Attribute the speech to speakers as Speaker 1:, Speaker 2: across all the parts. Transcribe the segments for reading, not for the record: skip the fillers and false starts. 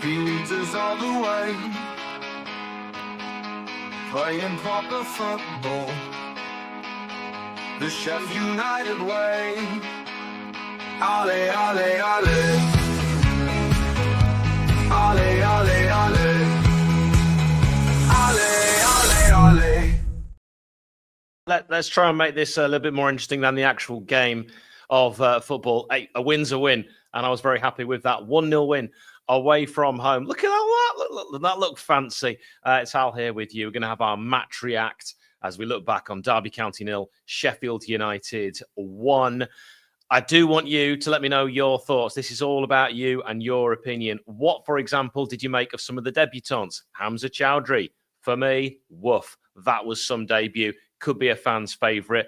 Speaker 1: He leads us all the way, playing proper football, the Sheff United way. Ale, ale, ale, ale, ale, ale, ale, ale, ale.
Speaker 2: Let's try and make this a little bit more interesting than the actual game of football. A win's a win, and I was very happy with that 1-0 win away from home. Look at that! That looked fancy. It's Al here with you. We're going to have our match react as we look back on Derby County 0, Sheffield United 1. I do want you to let me know your thoughts. This is all about you and your opinion. What, for example, did you make of some of the debutants? Hamza Chowdhury, for me, woof. That was some debut. Could be a fan's favourite.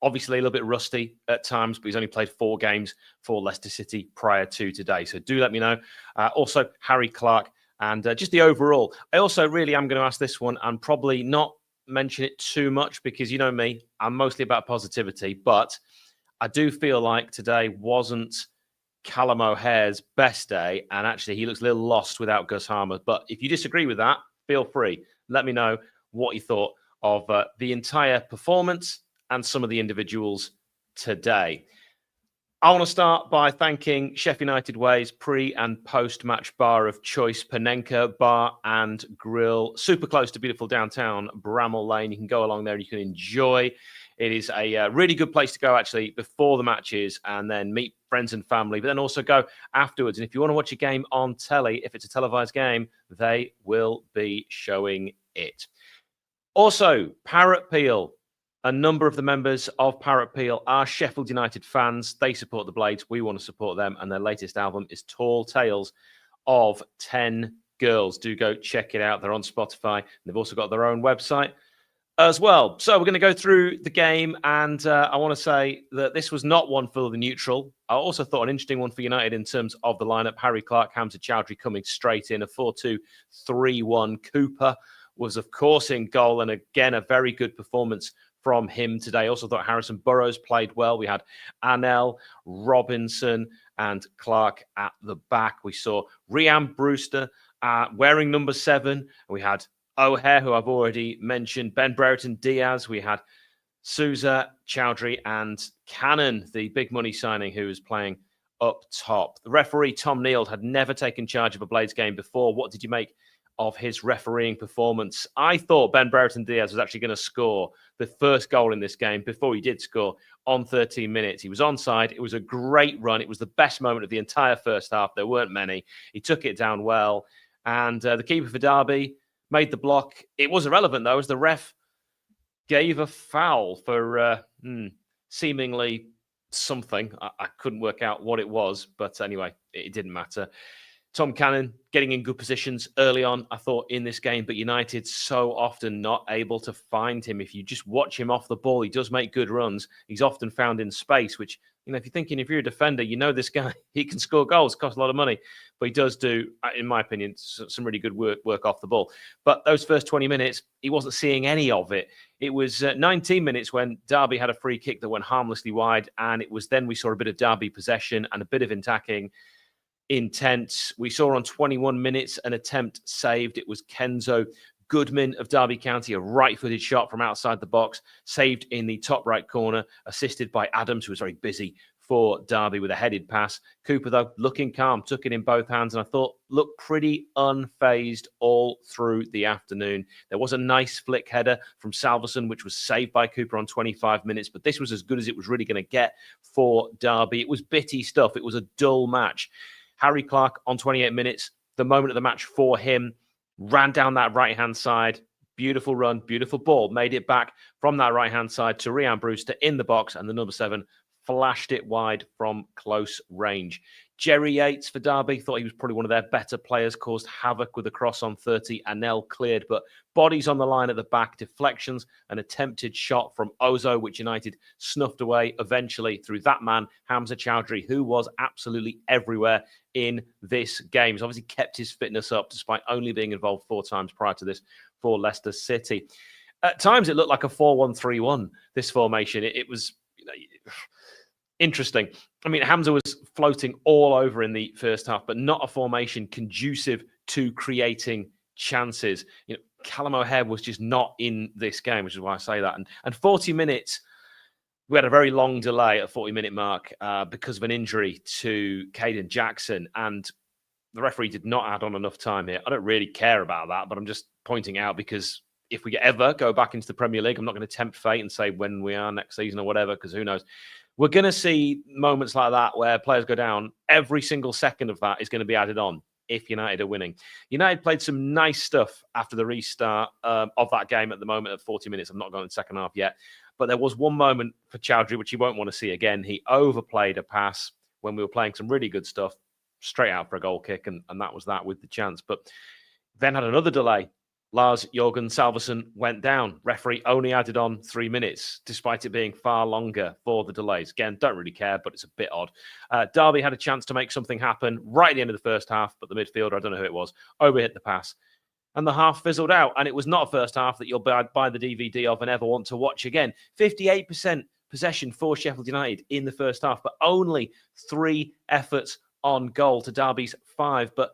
Speaker 2: Obviously, a little bit rusty at times, but he's only played 4 games for Leicester City prior to today. So do let me know. Also, Harry Clark and just the overall. I also really am going to ask this one and probably not mention it too much because you know me, I'm mostly about positivity. But I do feel like today wasn't Callum O'Hare's best day. And actually, he looks a little lost without Gus Harmer. But if you disagree with that, feel free. Let me know what you thought of the entire performance and some of the individuals today. I want to start by thanking Sheff United Way's pre- and post-match bar of choice, Panenka Bar and Grill. Super close to beautiful downtown Bramall Lane. You can go along there. You can enjoy. It is a really good place to go, actually, before the matches and then meet friends and family, but then also go afterwards. And if you want to watch a game on telly, if it's a televised game, they will be showing it. Also, Parrot Peel. A number of the members of Parrot Peel are Sheffield United fans. They support the Blades. We want to support them. And their latest album is Tall Tales of 10 Girls. Do go check it out. They're on Spotify. They've also got their own website as well. So we're going to go through the game. And I want to say that this was not one for the neutral. I also thought an interesting one for United in terms of the lineup. Harry Clark, Hamza Chowdhury coming straight in. A 4-2-3-1. Cooper was, of course, in goal. And again, a very good performance from him today. I also thought Harrison Burrows played well. We had Anel, Robinson, and Clark at the back. We saw Rhian Brewster wearing number 7. We had O'Hare, who I've already mentioned, Ben Brereton Diaz. We had Souza, Chowdhury, and Cannon, the big money signing, who was playing up top. The referee, Tom Neild, had never taken charge of a Blades game before. What did you make of his refereeing performance? I thought Ben Brereton Diaz was actually going to score the first goal in this game before he did score on 13 minutes. He was onside. It was a great run. It was the best moment of the entire first half. There weren't many. He took it down well. And the keeper for Derby made the block. It was irrelevant, though, as the ref gave a foul for seemingly something. I couldn't work out what it was. But anyway, it didn't matter. Tom Cannon getting in good positions early on, I thought, in this game, but United so often not able to find him. If you just watch him off the ball, he does make good runs. He's often found in space, which, you know, if you're thinking, if you're a defender, you know this guy, he can score goals, cost a lot of money, but he does do, in my opinion, some really good work off the ball. But those first 20 minutes, he wasn't seeing any of it. It was 19 minutes when Derby had a free kick that went harmlessly wide, and it was then we saw a bit of Derby possession and a bit of attacking intent. We saw on 21 minutes an attempt saved. It was Kenzo Goodman of Derby County, a right-footed shot from outside the box, saved in the top right corner, assisted by Adams, who was very busy for Derby with a headed pass. Cooper, though, looking calm, took it in both hands, and I thought looked pretty unfazed all through the afternoon. There was a nice flick header from Salverson, which was saved by Cooper on 25 minutes, but this was as good as it was really going to get for Derby. It was bitty stuff. It was a dull match. Harry Clark on 28 minutes, the moment of the match for him, ran down that right-hand side. Beautiful run, beautiful ball. Made it back from that right-hand side to Rhian Brewster in the box, and the number 7 flashed it wide from close range. Jerry Yates for Derby, thought he was probably one of their better players, caused havoc with a cross on 30. Anel cleared, but bodies on the line at the back, deflections, an attempted shot from Ozo, which United snuffed away eventually through that man, Hamza Chowdhury, who was absolutely everywhere in this game. He's obviously kept his fitness up despite only being involved 4 times prior to this for Leicester City. At times, it looked like a 4-1-3-1, this formation. It was interesting. I mean, Hamza was floating all over in the first half, but not a formation conducive to creating chances. Callum O'Hare was just not in this game, which is why I say that. And 40 minutes, we had a very long delay at 40-minute mark because of an injury to Caden Jackson, and the referee did not add on enough time here. I don't really care about that, but I'm just pointing out because if we ever go back into the Premier League, I'm not going to tempt fate and say when we are next season or whatever, because who knows. We're going to see moments like that where players go down. Every single second of that is going to be added on if United are winning. United played some nice stuff after the restart of that game at the moment at 40 minutes. I'm not going to the second half yet. But there was one moment for Chowdhury, which you won't want to see again. He overplayed a pass when we were playing some really good stuff, straight out for a goal kick, and that was that with the chance. But then had another delay. Lars Jorgen Salverson went down. Referee only added on 3 minutes, despite it being far longer for the delays. Again, don't really care, but it's a bit odd. Derby had a chance to make something happen right at the end of the first half, but the midfielder, I don't know who it was, overhit the pass. And the half fizzled out. And it was not a first half that you'll buy the DVD of and ever want to watch again. 58% possession for Sheffield United in the first half, but only 3 efforts on goal to Derby's 5. But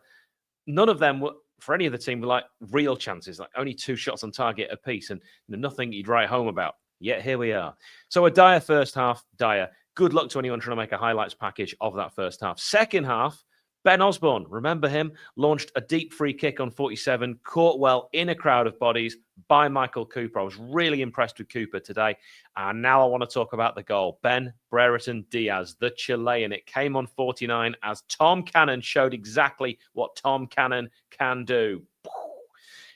Speaker 2: none of them were, for any of the team, were like real chances, like only 2 shots on target apiece, and nothing you'd write home about. Yet here we are. So a dire first half, dire. Good luck to anyone trying to make a highlights package of that first half. Second half, Ben Osborne, remember him, launched a deep free kick on 47, caught well in a crowd of bodies by Michael Cooper. I was really impressed with Cooper today. And now I want to talk about the goal. Ben Brereton Diaz, the Chilean. It came on 49 as Tom Cannon showed exactly what Tom Cannon can do.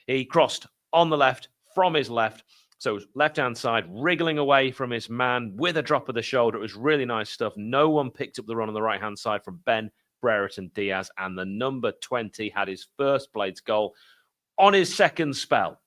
Speaker 2: He crossed on the left, from his left. So left-hand side, wriggling away from his man with a drop of the shoulder. It was really nice stuff. No one picked up the run on the right-hand side from Ben Brereton Diaz, and the number 20 had his first Blades goal on his second spell.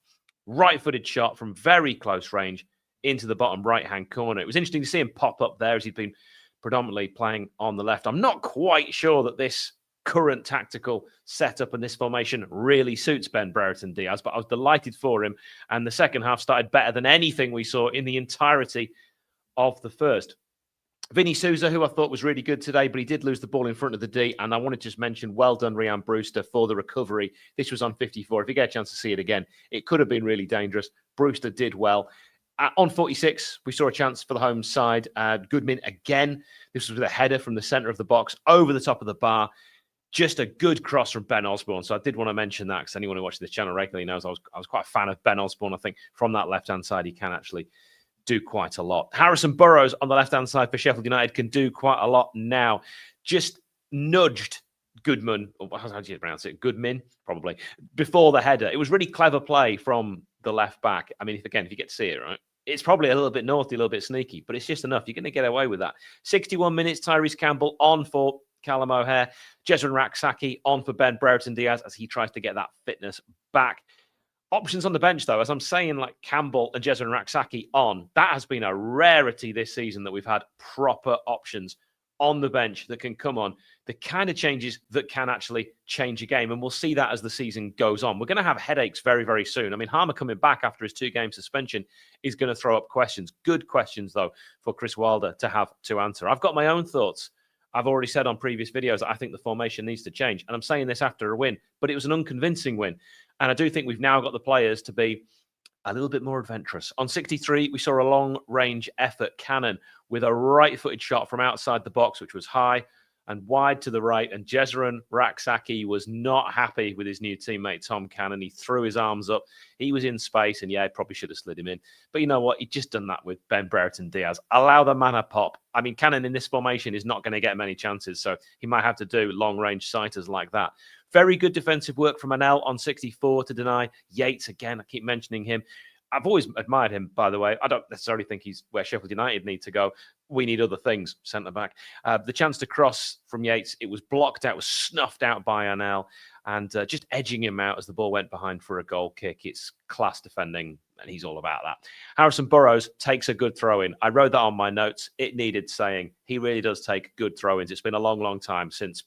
Speaker 2: Right-footed shot from very close range into the bottom right-hand corner. It was interesting to see him pop up there as he'd been predominantly playing on the left. I'm not quite sure that this current tactical setup and this formation really suits Ben Brereton Diaz, but I was delighted for him, and the second half started better than anything we saw in the entirety of the first. Vinny Souza, who I thought was really good today, but he did lose the ball in front of the D. And I want to just mention, well done, Rhian Brewster, for the recovery. This was on 54. If you get a chance to see it again, it could have been really dangerous. Brewster did well. On 46, we saw a chance for the home side. Goodman again. This was with a header from the centre of the box over the top of the bar. Just a good cross from Ben Osborne. So I did want to mention that because anyone who watches this channel regularly knows I was quite a fan of Ben Osborne. I think from that left-hand side, he can actually do quite a lot. Harrison Burrows on the left-hand side for Sheffield United can do quite a lot now. Just nudged Goodman, or how do you pronounce it? Goodman, probably, before the header. It was really clever play from the left back. I mean, if you get to see it, right? It's probably a little bit naughty, a little bit sneaky, but it's just enough. You're going to get away with that. 61 minutes, Tyrese Campbell on for Callum O'Hare. Jezrin Raksaki on for Ben Brereton Diaz as he tries to get that fitness back. Options on the bench, though, as I'm saying, like Campbell and Jezrin Raksaki on, that has been a rarity this season that we've had proper options on the bench that can come on, the kind of changes that can actually change a game. And we'll see that as the season goes on. We're going to have headaches very, very soon. I mean, Harmer coming back after his 2-game suspension is going to throw up questions. Good questions, though, for Chris Wilder to have to answer. I've got my own thoughts. I've already said on previous videos, I think the formation needs to change. And I'm saying this after a win, but it was an unconvincing win. And I do think we've now got the players to be a little bit more adventurous. On 63, we saw a long-range effort cannon with a right-footed shot from outside the box, which was high and wide to the right. And Jezrin Raksaki was not happy with his new teammate, Tom Cannon. He threw his arms up. He was in space, and yeah, probably should have slid him in. But you know what? He'd just done that with Ben Brereton Diaz. Allow the man a pop. I mean, Cannon in this formation is not going to get many chances, so he might have to do long-range sighters like that. Very good defensive work from Anel on 64 to deny Yates. Again, I keep mentioning him. I've always admired him, by the way. I don't necessarily think he's where Sheffield United need to go. We need other things, centre-back. The chance to cross from Yates, it was blocked out, was snuffed out by Anel, and just edging him out as the ball went behind for a goal kick. It's class defending, and he's all about that. Harrison Burrows takes a good throw-in. I wrote that on my notes. It needed saying. He really does take good throw-ins. It's been a long, long time since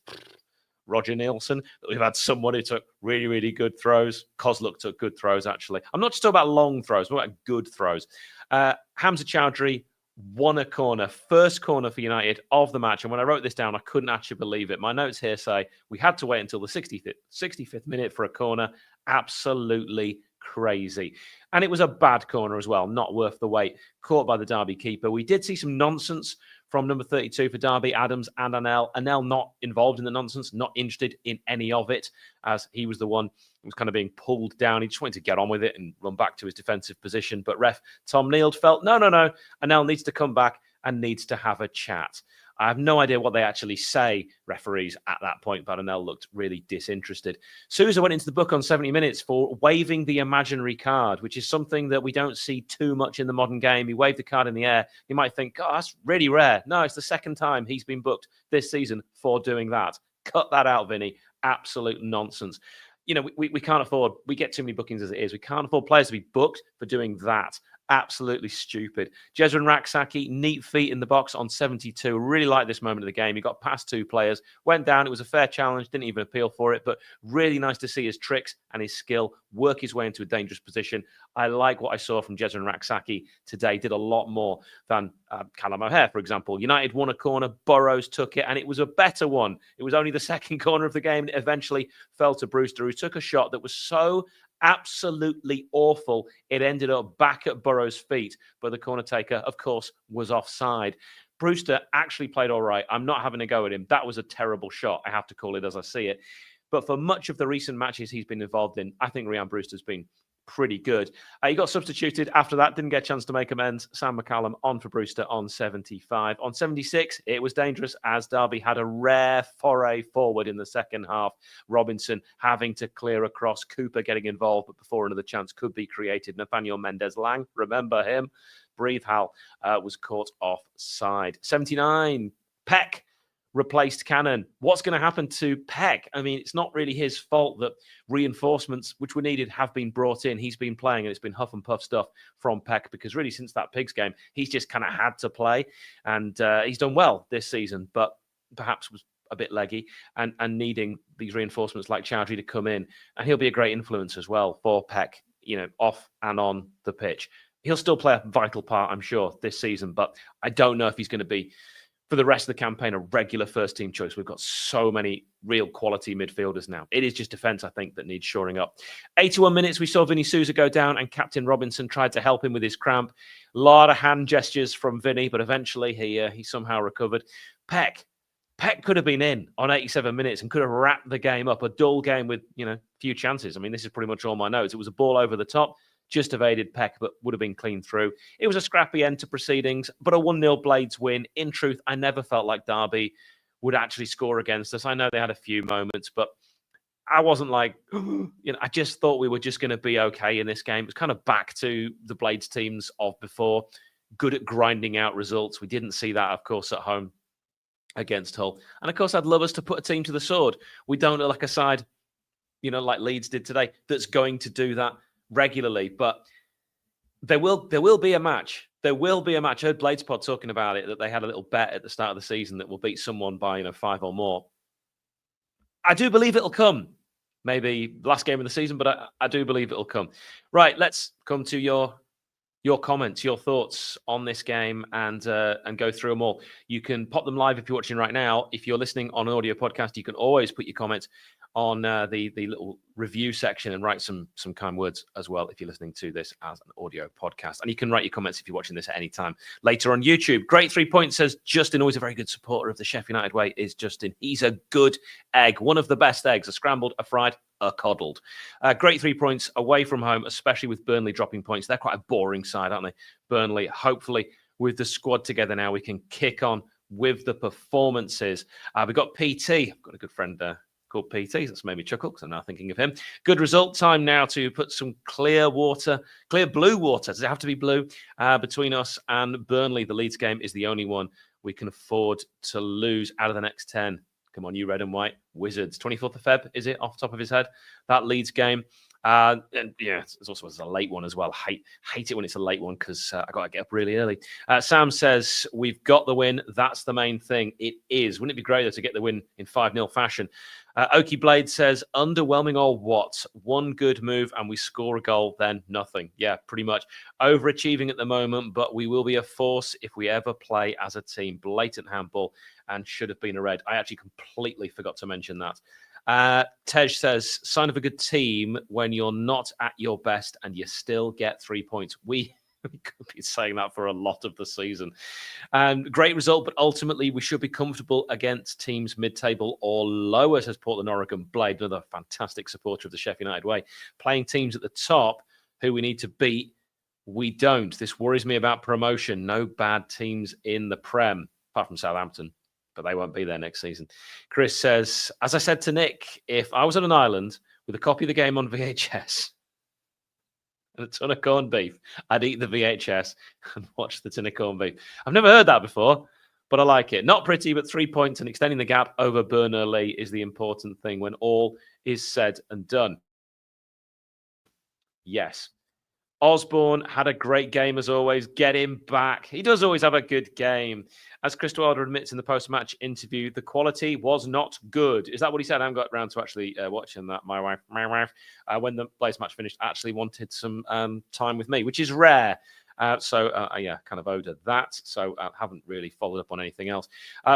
Speaker 2: Roger Nielsen that we've had someone who took really, really good throws. Kozluk took good throws, actually. I'm not just talking about long throws, I'm talking about good throws. Hamza Chowdhury won a corner, first corner for United of the match. And when I wrote this down, I couldn't actually believe it. My notes here say we had to wait until the 65th minute for a corner. Absolutely crazy. And it was a bad corner as well, not worth the wait. Caught by the Derby keeper. We did see some nonsense from number 32 for Derby, Adams and Anel. Anel not involved in the nonsense, not interested in any of it, as he was the one who was kind of being pulled down. He just wanted to get on with it and run back to his defensive position. But ref Tom Neild felt, no. Anel needs to come back and needs to have a chat. I have no idea what they actually say, referees, at that point, but Anel looked really disinterested. Sousa went into the book on 70 minutes for waving the imaginary card, which is something that we don't see too much in the modern game. He waved the card in the air. You might think, oh, that's really rare. No, it's the second time he's been booked this season for doing that. Cut that out, Vinny. Absolute nonsense. You know, we can't afford, we get too many bookings as it is. We can't afford players to be booked for doing that. Absolutely stupid. Jezran Raksaki, neat feet in the box on 72. Really like this moment of the game. He got past two players, went down. It was a fair challenge, didn't even appeal for it, but really nice to see his tricks and his skill work his way into a dangerous position. I like what I saw from Jezran Raksaki today. Did a lot more than Callum O'Hare, for example. United won a corner, Burrows took it, and it was a better one. It was only the second corner of the game, and it eventually fell to Brewster, who took a shot that was so absolutely awful. It ended up back at Burrows' feet, but the corner taker, of course, was offside. Brewster actually played all right. I'm not having a go at him. That was a terrible shot. I have to call it as I see it. But for much of the recent matches he's been involved in, I think Ryan Brewster's been pretty good. He got substituted after that, didn't get a chance to make amends. Sam McCallum on for Brewster on 75. On 76, it was dangerous as Derby had a rare foray forward in the second half. Robinson having to clear across, Cooper getting involved, but before another chance could be created. Nathaniel Mendez-Lang, remember him? Breathe Hal was caught offside. 79, Peck replaced Cannon. What's going to happen to Peck? I mean, it's not really his fault that reinforcements, which were needed, have been brought in. He's been playing, and it's been huff and puff stuff from Peck because really since that Pigs game, he's just kind of had to play. And he's done well this season, but perhaps was a bit leggy and needing these reinforcements like Chowdhury to come in. And he'll be a great influence as well for Peck, you know, off and on the pitch. He'll still play a vital part, I'm sure, this season, but I don't know if he's going to be, for the rest of the campaign, a regular first-team choice. We've got so many real quality midfielders now. It is just defence, I think, that needs shoring up. 81 minutes, we saw Vinny Sousa go down, and Captain Robinson tried to help him with his cramp. A lot of hand gestures from Vinny, but eventually he somehow recovered. Peck could have been in on 87 minutes and could have wrapped the game up. A dull game with, you know, few chances. I mean, this is pretty much all my notes. It was a ball over the top. Just evaded Peck, but would have been clean through. It was a scrappy end to proceedings, but a 1-0 Blades win. In truth, I never felt like Derby would actually score against us. I know they had a few moments, but I wasn't like, you know, I just thought we were just going to be okay in this game. It was kind of back to the Blades teams of before, good at grinding out results. We didn't see that, of course, at home against Hull. And of course, I'd love us to put a team to the sword. We don't look like a side, you know, like Leeds did today, that's going to do that regularly, but there will be a match. There will be a match. I heard Bladespod talking about it, that they had a little bet at the start of the season that will beat someone by, you know, 5 or more. I do believe it'll come. Maybe last game of the season, but I do believe it'll come. Right, let's come to your comments, your thoughts on this game, and go through them all. You can pop them live if you're watching right now. If you're listening on an audio podcast, you can always put your comments on the little review section and write some kind words as well if you're listening to this as an audio podcast. And you can write your comments if you're watching this at any time later on YouTube. Great 3 points, says Justin, always a very good supporter of the Sheff United way is Justin. He's a good egg, one of the best eggs, a scrambled, a fried, a coddled. Great 3 points away from home, especially with Burnley dropping points. They're quite a boring side, aren't they? Burnley, hopefully with the squad together now, we can kick on with the performances. We've got PT. I've got a good friend called PT. That's made me chuckle because I'm now thinking of him. Good result. Time now to put some clear blue water. Does it have to be blue? Between us and Burnley. The Leeds game is the only one we can afford to lose out of the next 10. Come on, you red and white. Wizards. 24th of Feb, is it, off the top of his head? That Leeds game. And yeah, it's also a late one as well. Hate it when it's a late one because I got to get up really early. Sam says, we've got the win. That's the main thing. It is. Wouldn't it be great to get the win in 5-0 fashion? Okie Blade says, underwhelming or what? One good move and we score a goal, then nothing. Yeah, pretty much. Overachieving at the moment, but we will be a force if we ever play as a team. Blatant handball and should have been a red. I actually completely forgot to mention that. Tej says, sign of a good team when you're not at your best and you still get 3 points. We could be saying that for a lot of the season. And great result, but ultimately we should be comfortable against teams mid-table or lower, says Portland Oregon Blade, another fantastic supporter of the Sheff United way. Playing teams at the top who we need to beat, we don't. This worries me about promotion. No bad teams in the Prem, apart from Southampton, but they won't be there next season. Chris says, as I said to Nick, if I was on an island with a copy of the game on VHS and a ton of corned beef, I'd eat the VHS and watch the tin of corned beef. I've never heard that before, but I like it. Not pretty, but 3 points and extending the gap over Burnley is the important thing when all is said and done. Yes. Osborne had a great game as always. Get him back. He does always have a good game. As Chris Wilder admits in the post-match interview, the quality was not good. Is that what he said? I haven't got around to actually watching that. My wife, when the Blaze match finished, actually wanted some time with me, which is rare. Yeah, kind of owed her that. So I haven't really followed up on anything else.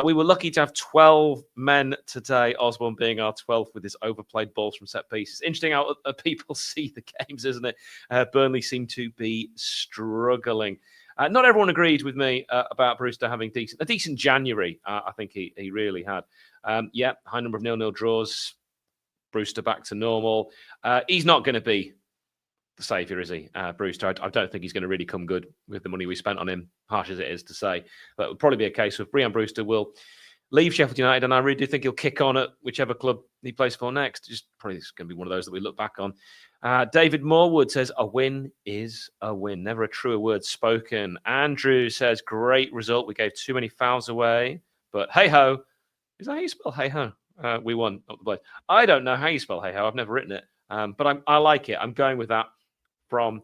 Speaker 2: We were lucky to have 12 men today, Osborne being our 12th with his overplayed balls from set pieces. Interesting how people see the games, isn't it? Burnley seem to be struggling. Not everyone agreed with me about Brewster having a decent January. I think he really had. Yeah, high number of 0-0 draws. Brewster back to normal. He's not going to be the saviour, is he? Brewster, I don't think he's going to really come good with the money we spent on him, harsh as it is to say. But it would probably be a case of Brian Brewster will leave Sheffield United, and I really do think he'll kick on at whichever club he plays for next. Just probably it's going to be one of those that we look back on. David Morewood says, a win is a win. Never a truer word spoken. Andrew says, great result. We gave too many fouls away, but hey-ho. Is that how you spell hey-ho? We won, not the Blaze. I don't know how you spell hey-ho. I've never written it, but I like it. I'm going with that from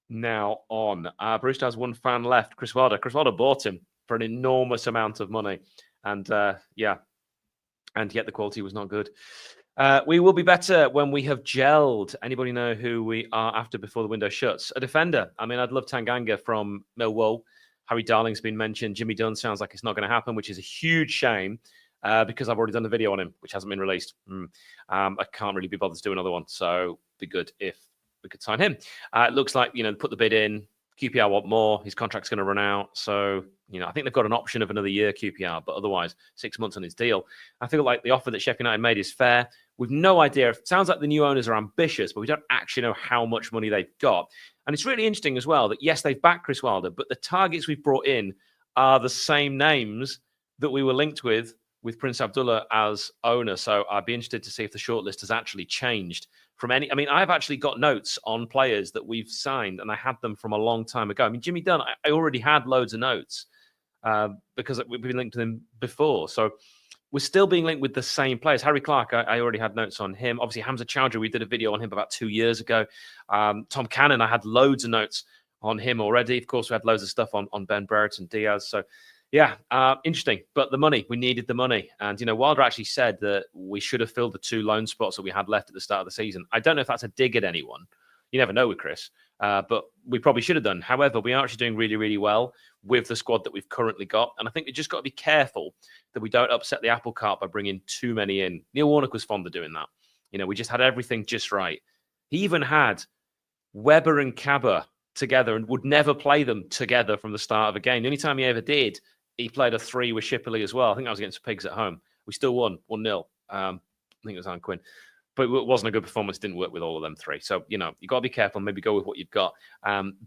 Speaker 2: now on. Brewster has one fan left, Chris Wilder. Chris Wilder bought him for an enormous amount of money. And yeah, and yet the quality was not good. We will be better when we have gelled. Anybody know who we are after before the window shuts? A defender. I mean, I'd love Tanganga from Millwall. Harry Darling's been mentioned. Jimmy Dunn sounds like it's not going to happen, which is a huge shame because I've already done the video on him, which hasn't been released. I can't really be bothered to do another one. So it'd be good if we could sign him. It looks like, put the bid in. QPR want more. His contract's going to run out. So, I think they've got an option of another year, QPR, but otherwise 6 months on his deal. I feel like the offer that Sheff United made is fair. We've no idea. It sounds like the new owners are ambitious, but we don't actually know how much money they've got. And it's really interesting as well that, yes, they've backed Chris Wilder, but the targets we've brought in are the same names that we were linked with Prince Abdullah as owner. So I'd be interested to see if the shortlist has actually changed from any. I mean, I've actually got notes on players that we've signed, and I had them from a long time ago. I mean, Jimmy Dunn, I already had loads of notes because we've been linked to them before. So we're still being linked with the same players. Harry Clark, I already had notes on him. Obviously, Hamza Chowdhury, we did a video on him about 2 years ago. Tom Cannon, I had loads of notes on him already. Of course, we had loads of stuff on Ben Brereton Diaz. So yeah, interesting. But the money, we needed the money. And, Wilder actually said that we should have filled the 2 loan spots that we had left at the start of the season. I don't know if that's a dig at anyone. You never know with Chris. But we probably should have done. However, we are actually doing really, really well with the squad that we've currently got. And I think we just got to be careful that we don't upset the apple cart by bringing too many in. Neil Warnock was fond of doing that. We just had everything just right. He even had Weber and Cabba together and would never play them together from the start of a game. The only time he ever did, he played a 3 with Shipley as well. I think that was against Pigs at home. We still won 1-0. I think it was Alan Quinn. But it wasn't a good performance. Didn't work with all of them 3. So, you got to be careful. Maybe go with what you've got.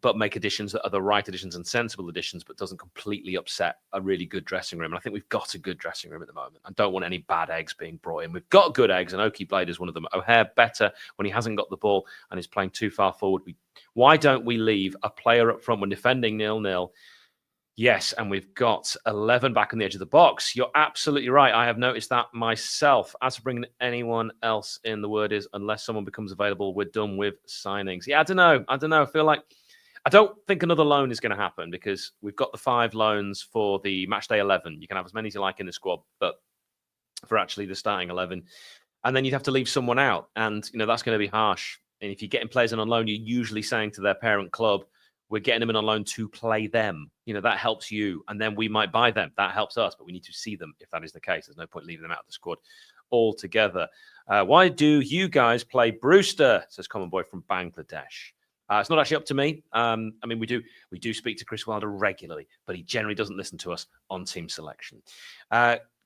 Speaker 2: But make additions that are the right additions and sensible additions, but doesn't completely upset a really good dressing room. And I think we've got a good dressing room at the moment. I don't want any bad eggs being brought in. We've got good eggs, and Okie Blade is one of them. O'Hare better when he hasn't got the ball and is playing too far forward. Why don't we leave a player up front when defending 0-0 Yes, and we've got 11 back on the edge of the box. You're absolutely right. I have noticed that myself. As for bringing anyone else in, the word is unless someone becomes available, we're done with signings. Yeah, I don't know. I feel like I don't think another loan is going to happen because we've got the 5 loans for the match day 11. You can have as many as you like in the squad, but for actually the starting 11, and then you'd have to leave someone out, and that's going to be harsh. And if you're getting players in on loan, you're usually saying to their parent club, we're getting them in on loan to play them. That helps you, and then we might buy them. That helps us, but we need to see them if that is the case. There's no point leaving them out of the squad altogether. Why do you guys play Brewster? Says Common Boy from Bangladesh. It's not actually up to me. We do speak to Chris Wilder regularly, but he generally doesn't listen to us on team selection.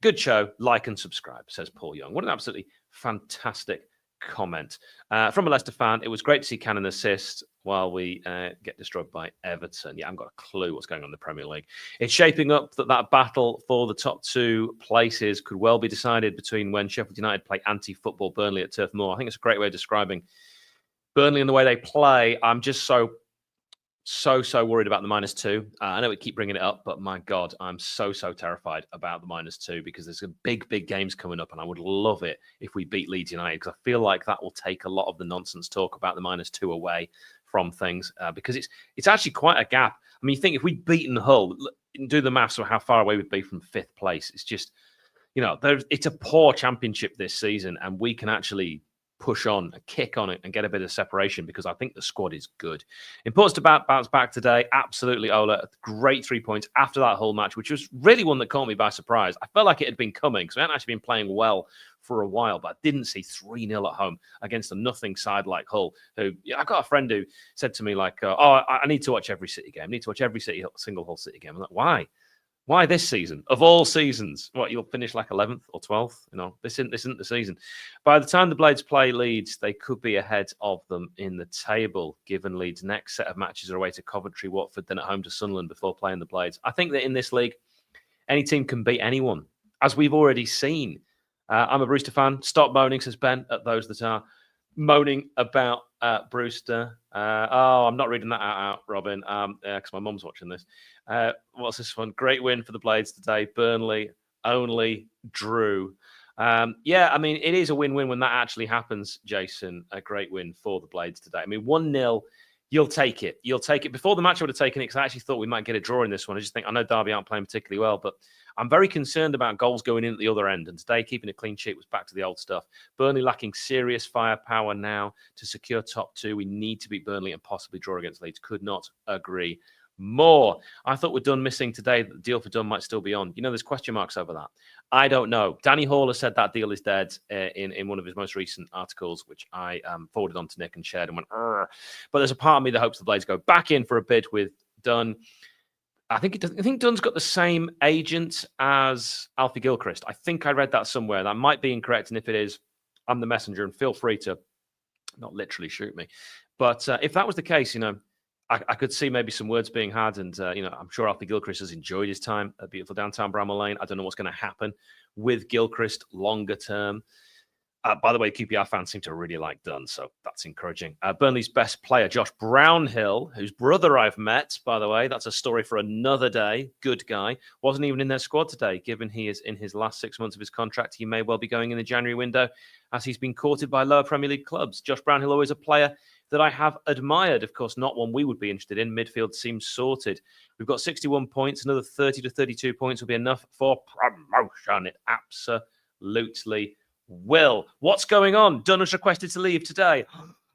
Speaker 2: Good show. Like and subscribe, says Paul Young. What an absolutely fantastic comment. From a Leicester fan, it was great to see Cannon assist while we get destroyed by Everton. Yeah, I haven't got a clue what's going on in the Premier League. It's shaping up that battle for the top 2 places could well be decided between when Sheffield United play anti-football Burnley at Turf Moor. I think it's a great way of describing Burnley and the way they play. I'm just so worried about the -2. I know we keep bringing it up, but my God, I'm so terrified about the -2 because there's some big games coming up, and I would love it if we beat Leeds United because I feel like that will take a lot of the nonsense talk about the -2 away from things because it's actually quite a gap. I mean, you think if we'd beaten Hull, do the maths of how far away we'd be from 5th place. It's just, it's a poor championship this season, and we can actually push on, kick on it, and get a bit of separation because I think the squad is good. Important to bounce back today. Absolutely, Ola. Great 3 points after that Hull match, which was really one that caught me by surprise. I felt like it had been coming because we hadn't actually been playing well for a while, but I didn't see 3-0 at home against a nothing side like Hull. Who I've got a friend who said to me like, I need to watch every City game. I need to watch every single Hull City game. I'm like, why? Why this season? Of all seasons, what, you'll finish like 11th or 12th? This isn't the season. By the time the Blades play Leeds, they could be ahead of them in the table, given Leeds' next set of matches are away to Coventry, Watford, then at home to Sunderland before playing the Blades. I think that in this league, any team can beat anyone, as we've already seen. I'm a Brewster fan. Stop moaning, says Ben, at those that are moaning about Brewster. I'm not reading that out, Robin, because my mum's watching this. What's this one? Great win for the Blades today. Burnley only drew. It is a win-win when that actually happens, Jason. A great win for the Blades today. 1-0, you'll take it. You'll take it. Before the match, I would have taken it because I actually thought we might get a draw in this one. I know Derby aren't playing particularly well, but I'm very concerned about goals going in at the other end. And today, keeping a clean sheet was back to the old stuff. Burnley lacking serious firepower now to secure top 2. We need to beat Burnley and possibly draw against Leeds. Could not agree more. I thought we're done missing today. The deal for Dunn might still be on. There's question marks over that. I don't know. Danny Hall has said that deal is dead in one of his most recent articles, which I forwarded on to Nick and shared and went, Arr. But there's a part of me that hopes the Blades go back in for a bid with Dunn. I think Dunn's got the same agent as Alfie Gilchrist. I think I read that somewhere. That might be incorrect. And if it is, I'm the messenger and feel free to not literally shoot me. But if that was the case, I could see maybe some words being had. And, I'm sure Alfie Gilchrist has enjoyed his time at beautiful downtown Bramall Lane. I don't know what's going to happen with Gilchrist longer term. By the way, QPR fans seem to really like Dunn, so that's encouraging. Burnley's best player, Josh Brownhill, whose brother I've met, by the way. That's a story for another day. Good guy. Wasn't even in their squad today. Given he is in his last 6 months of his contract, he may well be going in the January window as he's been courted by lower Premier League clubs. Josh Brownhill, always a player that I have admired. Of course, not one we would be interested in. Midfield seems sorted. We've got 61 points. Another 30 to 32 points will be enough for promotion. It absolutely will. What's going on? Dunn was requested to leave today.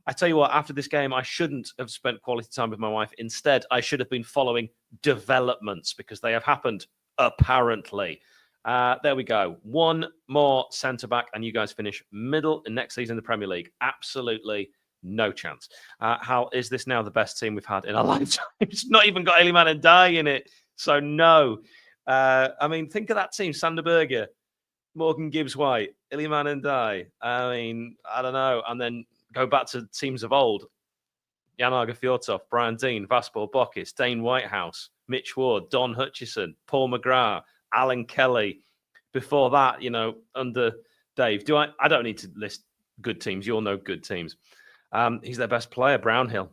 Speaker 2: I tell you what, after this game, I shouldn't have spent quality time with my wife. Instead, I should have been following developments because they have happened, apparently. There we go. One more centre-back and you guys finish middle in next season in the Premier League. Absolutely no chance. How is this now the best team we've had in our lifetime? It's not even got Eliman and Dye in it. So no. Think of that team. Sander Berge, Morgan Gibbs-White, Iliman and Dye. I don't know. And then go back to teams of old. Jan Fjortov, Brian Dean, Vaspor Bokis, Dane Whitehouse, Mitch Ward, Don Hutchison, Paul McGrath, Alan Kelly. Before that, under Dave. I don't need to list good teams. You all know good teams. He's their best player, Brownhill.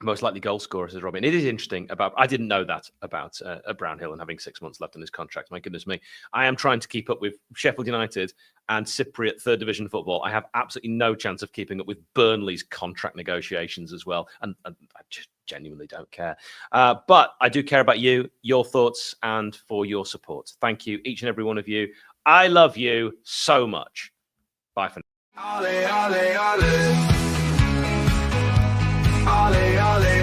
Speaker 2: Most likely goal scorer, says Robin. It is interesting about. I didn't know that about Brownhill and having 6 months left on his contract. My goodness me! I am trying to keep up with Sheffield United and Cypriot third division football. I have absolutely no chance of keeping up with Burnley's contract negotiations as well, and I just genuinely don't care. But I do care about you, your thoughts, and for your support. Thank you, each and every one of you. I love you so much. Bye for now.
Speaker 1: Ollie, ollie, ollie. Ollie, ollie.